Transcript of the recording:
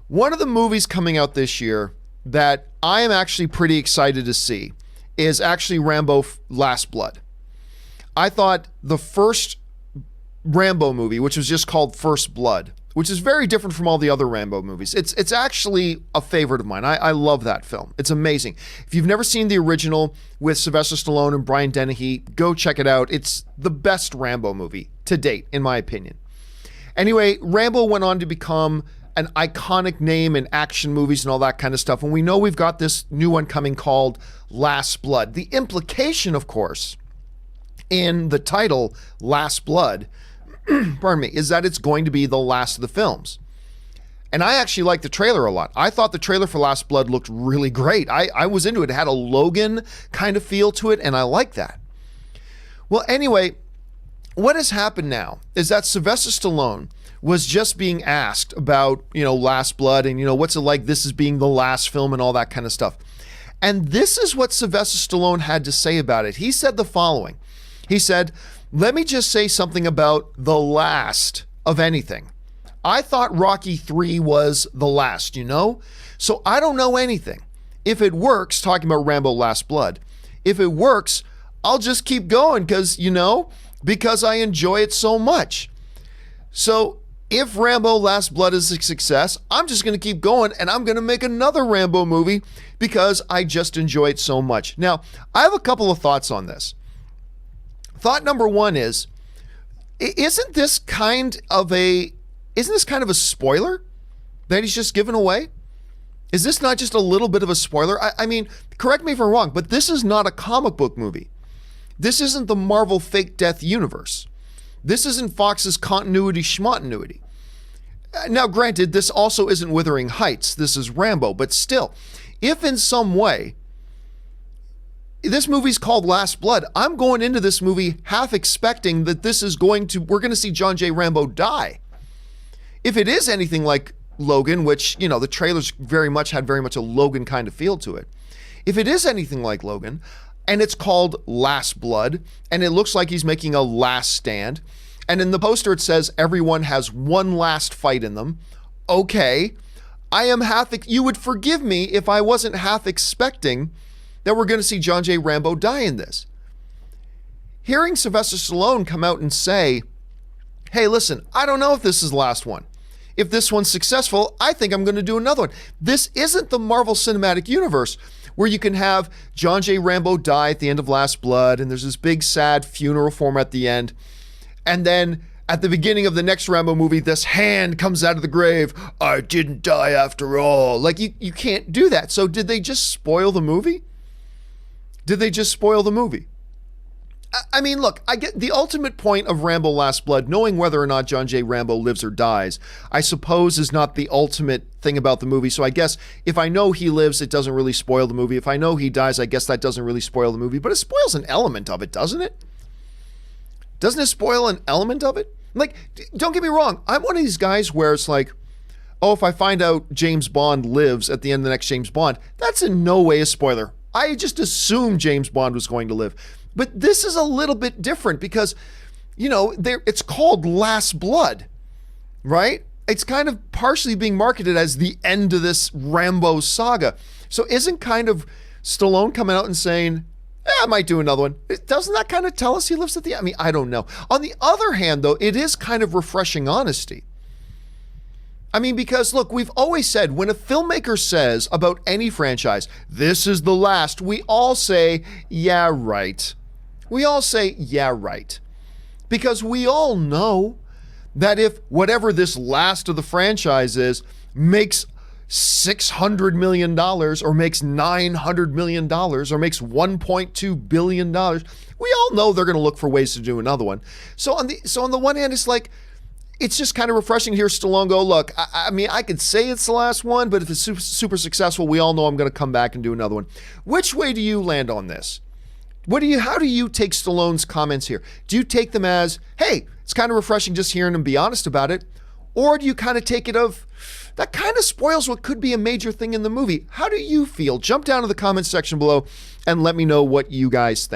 One of the movies coming out this year that I am actually pretty excited to see is actually Rambo Last Blood. I thought the first Rambo movie, which was just called First Blood, which is very different from all the other Rambo movies. It's actually a favorite of mine. I love that film. It's amazing. If you've never seen the original with Sylvester Stallone and Brian Dennehy, go check it out. It's the best Rambo movie to date, in my opinion. Anyway, Rambo went on to become an iconic name in action movies and all that kind of stuff. And we know we've got this new one coming called Last Blood. The implication, of course, in the title, Last Blood, pardon me, is that it's going to be the last of the films. And I actually liked the trailer a lot. I thought the trailer for Last Blood looked really great. I was into it. It had a Logan kind of feel to it, and I like that. Well, anyway, what has happened now is that Sylvester Stallone was just being asked about, Last Blood and, what's it like this is being the last film and all that kind of stuff. And this is what Sylvester Stallone had to say about it. He said the following. He said, "Let me just say something about the last of anything. I thought Rocky III was the last, So I don't know anything. If it works," talking about Rambo Last Blood, "if it works, I'll just keep going because I enjoy it so much. So if Rambo Last Blood is a success, I'm just going to keep going and I'm going to make another Rambo movie because I just enjoy it so much." Now, I have a couple of thoughts on this. Thought number one is, isn't this kind of a spoiler that he's just given away? Is this not just a little bit of a spoiler? I mean, correct me if I'm wrong, but this is not a comic book movie. This isn't the Marvel fake death universe. This isn't Fox's continuity schmontinuity. Now, granted, this also isn't Wuthering Heights. This is Rambo, but still, if in some way this movie's called Last Blood, I'm going into this movie half expecting that we're going to see John J. Rambo die. If it is anything like Logan, which, the trailers had very much a Logan kind of feel to it. If it is anything like Logan, and it's called Last Blood, and it looks like he's making a last stand, and in the poster it says everyone has one last fight in them. Okay, you would forgive me if I wasn't half expecting that we're going to see John J. Rambo die in this. Hearing Sylvester Stallone come out and say, "Hey, listen, I don't know if this is the last one. If this one's successful, I think I'm going to do another one." This isn't the Marvel Cinematic Universe where you can have John J. Rambo die at the end of Last Blood and there's this big sad funeral for him at the end. And then at the beginning of the next Rambo movie, this hand comes out of the grave. "I didn't die after all." Like, you can't do that. So did they just spoil the movie? I mean, look, I get the ultimate point of Rambo Last Blood, knowing whether or not John J. Rambo lives or dies, I suppose is not the ultimate thing about the movie. So I guess if I know he lives, it doesn't really spoil the movie. If I know he dies, I guess that doesn't really spoil the movie. But it spoils an element of it, doesn't it? Doesn't it spoil an element of it? Like, don't get me wrong. I'm one of these guys where it's like, oh, if I find out James Bond lives at the end of the next James Bond, that's in no way a spoiler. I just assumed James Bond was going to live. But this is a little bit different because, it's called Last Blood, right? It's kind of partially being marketed as the end of this Rambo saga. So isn't kind of Stallone coming out and saying, I might do another one? Doesn't that kind of tell us he lives at the end? I mean, I don't know. On the other hand, though, it is kind of refreshing honesty. I mean, because look, we've always said when a filmmaker says about any franchise, "This is the last," we all say, "Yeah, right." We all say, "Yeah, right." Because we all know that if whatever this last of the franchise is makes $600 million or makes $900 million or makes $1.2 billion, we all know they're going to look for ways to do another one. So on the one hand, it's like, it's just kind of refreshing to hear Stallone go, "Look, I mean, I could say it's the last one, but if it's super successful, we all know I'm going to come back and do another one." Which way do you land on this? How do you take Stallone's comments here? Do you take them as, hey, it's kind of refreshing just hearing him be honest about it? Or do you kind of take it of, that kind of spoils what could be a major thing in the movie? How do you feel? Jump down to the comments section below and let me know what you guys think.